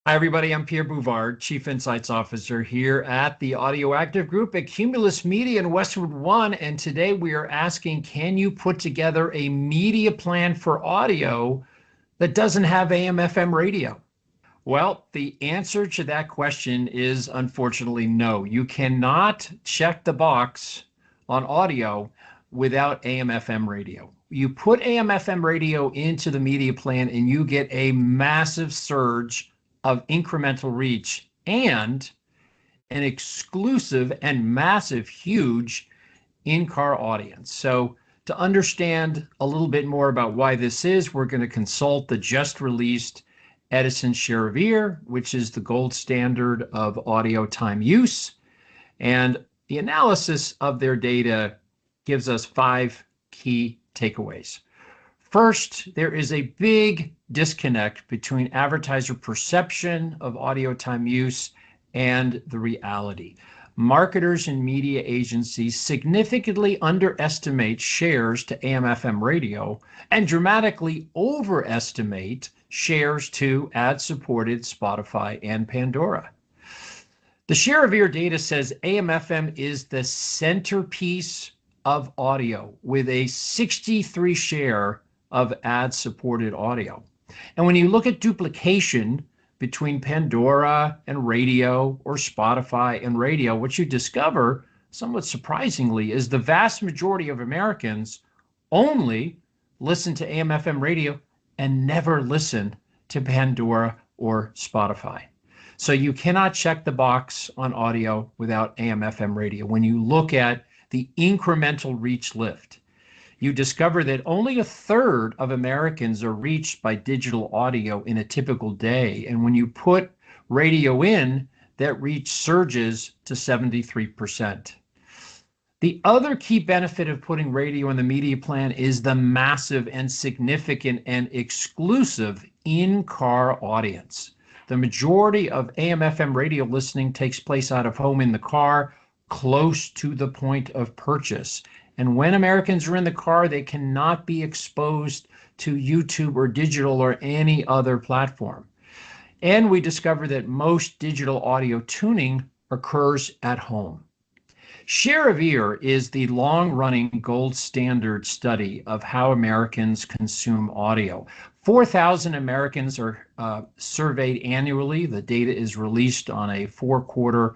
Hi, everybody. I'm Pierre Bouvard, Chief Insights Officer here at the Audio Active Group at Cumulus Media in Westwood One. And today we are asking, can you put together a media plan for audio that doesn't have AM/FM radio? Well, the answer to that question is unfortunately no. You cannot check the box on audio without AM/FM radio. You put AM/FM radio into the media plan and you get a massive surge of incremental reach and an exclusive and massive, huge in-car audience. So to understand a little bit more about why this is, we're going to consult the just released Edison Share of Ear, which is the gold standard of audio time use. And the analysis of their data gives us 5 key takeaways. First, there is a big disconnect between advertiser perception of audio time use and the reality. Marketers and media agencies significantly underestimate shares to AM/FM radio and dramatically overestimate shares to ad-supported Spotify and Pandora. The Share of Ear data says AM/FM is the centerpiece of audio with a 63 share of ad-supported audio. And when you look at duplication between Pandora and radio or Spotify and radio, what you discover, somewhat surprisingly, is the vast majority of Americans only listen to AM/FM radio and never listen to Pandora or Spotify. So you cannot check the box on audio without AM/FM radio. When you look at the incremental reach lift, you discover that only a third of Americans are reached by digital audio in a typical day. And when you put radio in, that reach surges to 73%. The other key benefit of putting radio in the media plan is the massive and significant and exclusive in-car audience. The majority of AM/FM radio listening takes place out of home in the car, close to the point of purchase. And when Americans are in the car, they cannot be exposed to YouTube or digital or any other platform. And we discover that most digital audio tuning occurs at home. Share of Ear is the long-running gold standard study of how Americans consume audio. 4,000 Americans are surveyed annually. The data is released on a 4-quarter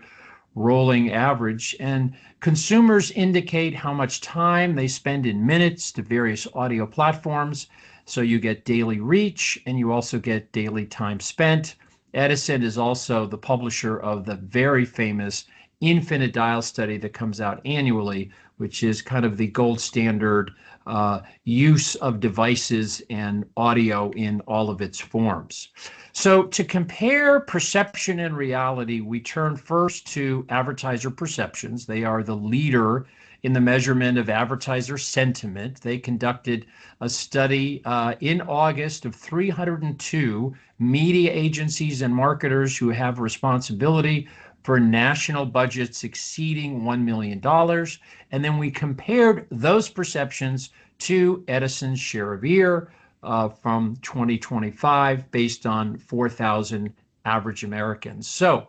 rolling average, and consumers indicate how much time they spend in minutes to various audio platforms. So you get daily reach and you also get daily time spent. Edison is also the publisher of the very famous Infinite Dial study that comes out annually, which is kind of the gold standard use of devices and audio in all of its forms. So to compare perception and reality, we turn first to advertiser perceptions. They are the leader in the measurement of advertiser sentiment. They conducted a study in August of 302 media agencies and marketers who have responsibility for national budgets exceeding $1 million. And then we compared those perceptions to Edison's Share of Ear from 2025 based on 4,000 average Americans. So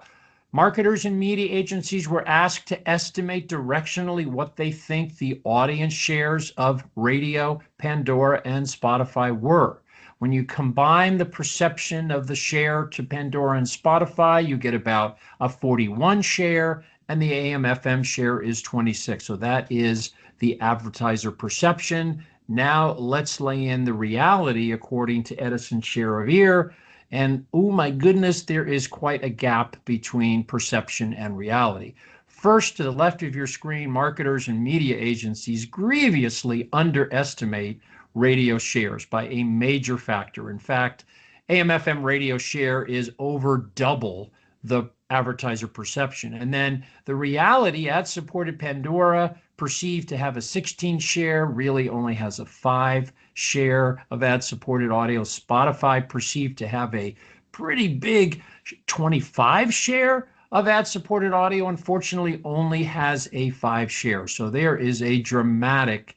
marketers and media agencies were asked to estimate directionally what they think the audience shares of radio, Pandora, and Spotify were. When you combine the perception of the share to Pandora and Spotify, you get about a 41 share, and the AM/FM share is 26. So that is the advertiser perception. Now let's lay in the reality according to Edison's Share of Ear. And oh my goodness, there is quite a gap between perception and reality. First, to the left of your screen, marketers and media agencies grievously underestimate radio shares by a major factor. In fact, AM/FM radio share is over double the advertiser perception. And then the reality, ad-supported Pandora, perceived to have a 16 share, really only has a 5 share of ad-supported audio. Spotify perceived to have a pretty big 25 share of ad-supported audio, unfortunately only has a 5 share. So there is a dramatic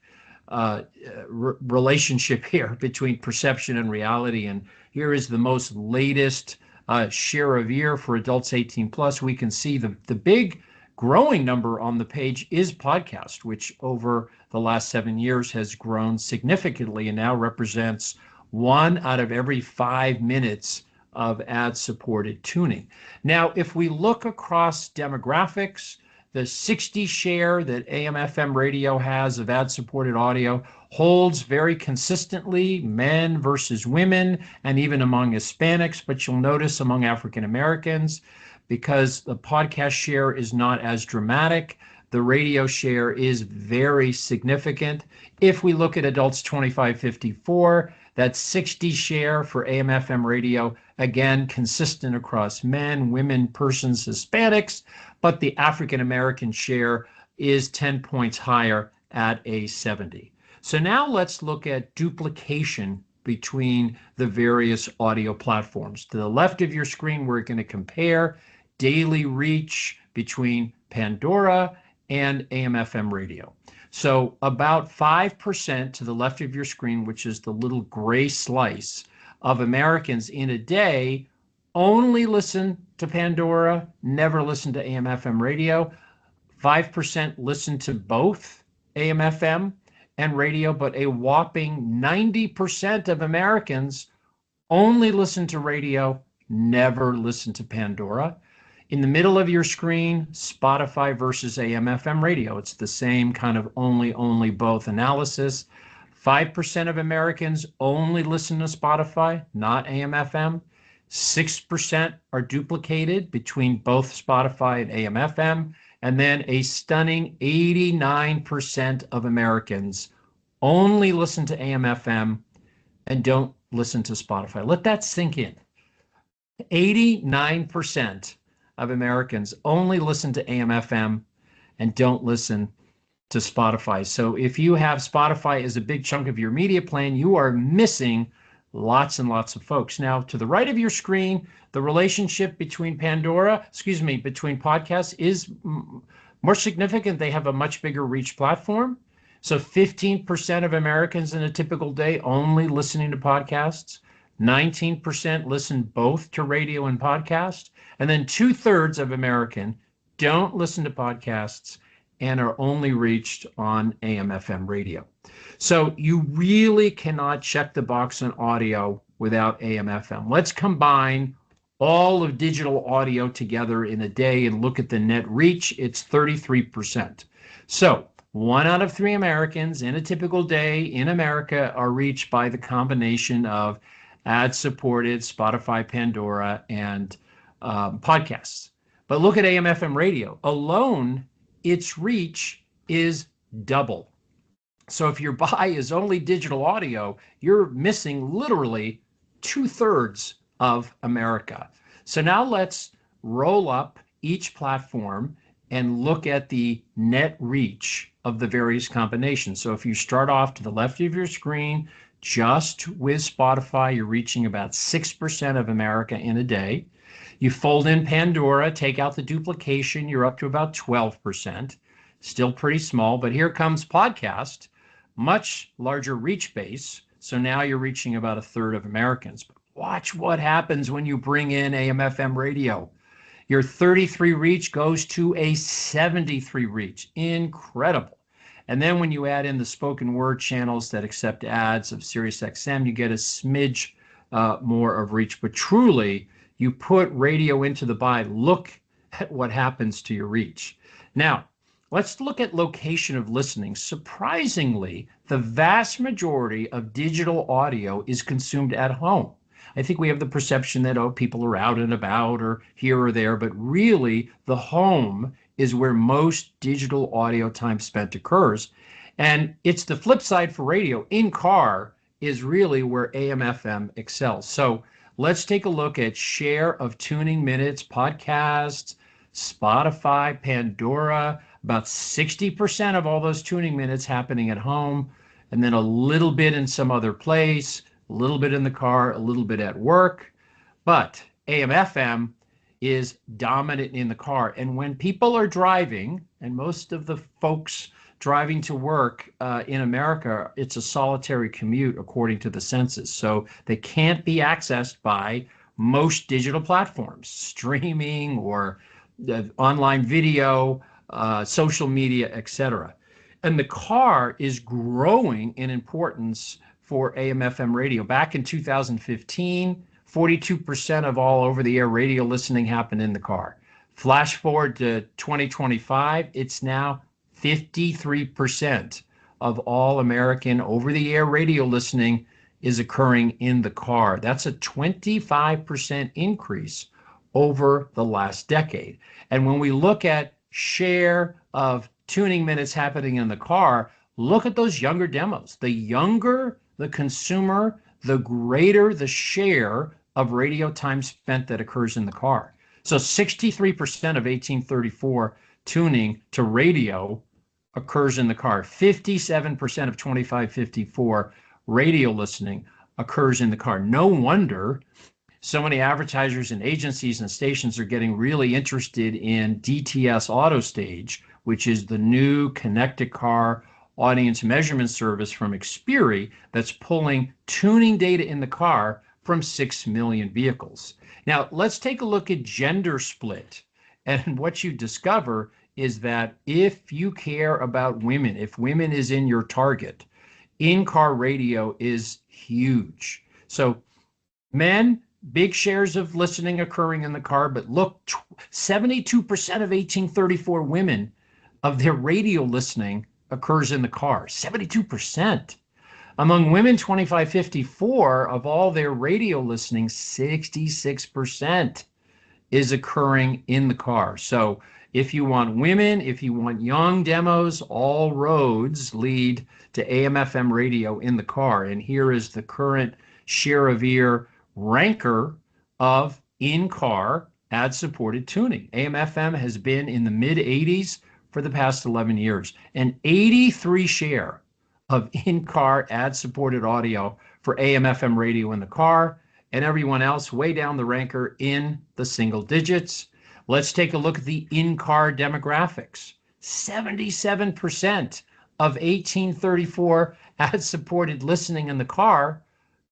relationship here between perception and reality. And here is the most latest share of ear for adults 18 plus, we can see the big growing number on the page is podcast, which over the last 7 years has grown significantly and now represents 1 out of every 5 minutes of ad-supported tuning. Now, if we look across demographics, the 60 share that AM/FM radio has of ad-supported audio holds very consistently, men versus women, and even among Hispanics, but you'll notice among African Americans, because the podcast share is not as dramatic, the radio share is very significant. If we look at adults 25-54, that's 60 share for AM/FM radio, again, consistent across men, women, persons, Hispanics, but the African American share is 10 points higher at a 70. So now let's look at duplication between the various audio platforms. To the left of your screen, we're going to compare daily reach between Pandora and AM/FM radio. So about 5% to the left of your screen, which is the little gray slice of Americans in a day, only listen to Pandora, never listen to AM/FM radio. 5% listen to both AM/FM and radio, but a whopping 90% of Americans only listen to radio, never listen to Pandora. In the middle of your screen, Spotify versus AM/FM radio. It's the same kind of only, both analysis. 5% of Americans only listen to Spotify, not AM/FM. 6% are duplicated between both Spotify and AM/FM. And then a stunning 89% of Americans only listen to AM/FM and don't listen to Spotify. Let that sink in. 89% of Americans only listen to AM/FM and don't listen to Spotify. So if you have Spotify as a big chunk of your media plan, you are missing lots and lots of folks. Now, to the right of your screen, the relationship between between podcasts is more significant. They have a much bigger reach platform. So 15% of Americans in a typical day only listening to podcasts. 19% listen both to radio and podcast. And then 2/3 of Americans don't listen to podcasts and are only reached on AM/FM radio. So you really cannot check the box on audio without AM/FM. Let's combine all of digital audio together in a day and look at the net reach. It's 33%. So 1 out of 3 Americans in a typical day in America are reached by the combination of ad-supported Spotify, Pandora, and podcasts. But look at AM/FM radio. Alone, its reach is double. So if your buy is only digital audio, you're missing literally 2/3 of America. So now let's roll up each platform and look at the net reach of the various combinations. So if you start off to the left of your screen, just with Spotify, you're reaching about 6% of America in a day. You fold in Pandora, take out the duplication, you're up to about 12%. Still pretty small, but here comes podcast, much larger reach base. So now you're reaching about 1/3 of Americans. But watch what happens when you bring in AM/FM radio. Your 33 reach goes to a 73 reach. Incredible. And then when you add in the spoken word channels that accept ads of SiriusXM, you get a smidge more of reach. But truly, you put radio into the buy, look at what happens to your reach. Now, let's look at location of listening. Surprisingly, the vast majority of digital audio is consumed at home. I think we have the perception that, people are out and about or here or there, but really the home is where most digital audio time spent occurs. And it's the flip side for radio. In car is really where AM/FM excels. So let's take a look at share of tuning minutes, podcasts, Spotify, Pandora, about 60% of all those tuning minutes happening at home, and then a little bit in some other place, a little bit in the car, a little bit at work. But AM/FM is dominant in the car. And when people are driving, and most of the folks driving to work in America, it's a solitary commute according to the census. So they can't be accessed by most digital platforms, streaming or online video, social media, etc. And the car is growing in importance for AM/FM radio. Back in 2015, 42% of all over-the-air radio listening happened in the car. Flash forward to 2025, it's now 53% of all American over-the-air radio listening is occurring in the car. That's a 25% increase over the last decade. And when we look at share of tuning minutes happening in the car, look at those younger demos. The younger the consumer, the greater the share of radio time spent that occurs in the car. So 63% of 1834 tuning to radio occurs in the car. 57% of 2554 radio listening occurs in the car. No wonder so many advertisers and agencies and stations are getting really interested in DTS AutoStage, which is the new connected car audience measurement service from Xperi that's pulling tuning data in the car from 6 million vehicles. Now, let's take a look at gender split. And what you discover is that if you care about women, if women is in your target, in-car radio is huge. So men, big shares of listening occurring in the car, but look, 72% of 1834 women of their radio listening occurs in the car, 72%. Among women 25-54, of all their radio listening, 66% is occurring in the car. So if you want women, if you want young demos, all roads lead to AM/FM radio in the car. And here is the current share of ear ranker of in-car ad-supported tuning. AM/FM has been in the mid-80s for the past 11 years, an 83 share of in-car ad-supported audio for AM/FM radio in the car, and everyone else way down the ranker in the single digits. Let's take a look at the in-car demographics. 77% of 1834 ad-supported listening in the car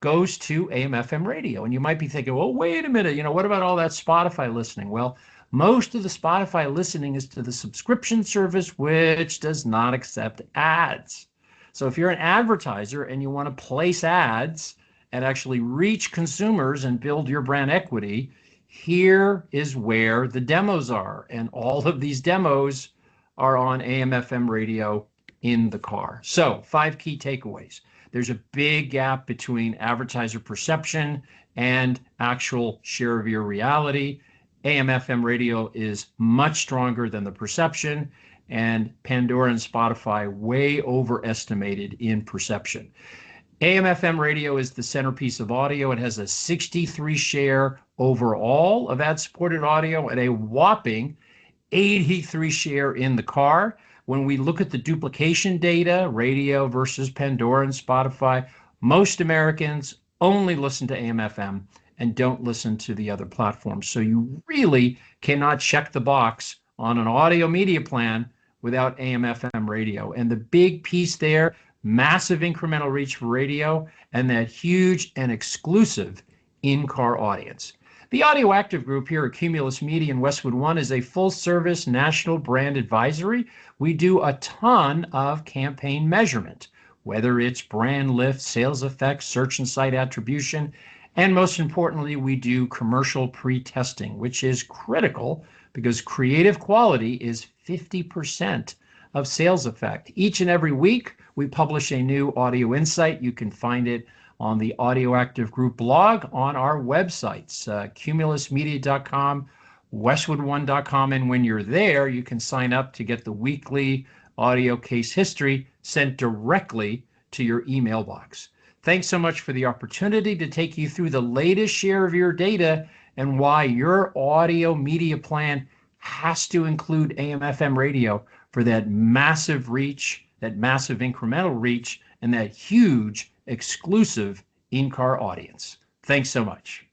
goes to AM/FM radio. And you might be thinking, well, wait a minute, what about all that Spotify listening? Well, most of the Spotify listening is to the subscription service, which does not accept ads. So if you're an advertiser and you want to place ads and actually reach consumers and build your brand equity, here is where the demos are. And all of these demos are on AM/FM radio in the car. So 5 key takeaways. There's a big gap between advertiser perception and actual share of ear reality. AM/FM radio is much stronger than the perception, and Pandora and Spotify way overestimated in perception. AM/FM radio is the centerpiece of audio. It has a 63 share overall of ad-supported audio and a whopping 83 share in the car. When we look at the duplication data, radio versus Pandora and Spotify, most Americans only listen to AM/FM and don't listen to the other platforms. So you really cannot check the box on an audio media plan without AM/FM radio. And the big piece there, massive incremental reach for radio and that huge and exclusive in-car audience. The Audio Active Group here at Cumulus Media in Westwood One is a full-service national brand advisory. We do a ton of campaign measurement, whether it's brand lift, sales effects, search and site attribution, and most importantly, we do commercial pre-testing, which is critical because creative quality is 50% of sales effect. Each and every week, we publish a new audio insight. You can find it on the Audio Active Group blog on our websites, cumulusmedia.com, westwood1.com. And when you're there, you can sign up to get the weekly audio case history sent directly to your email box. Thanks so much for the opportunity to take you through the latest share of your data and why your audio media plan has to include AM/FM radio for that massive reach, that massive incremental reach, and that huge exclusive in-car audience. Thanks so much.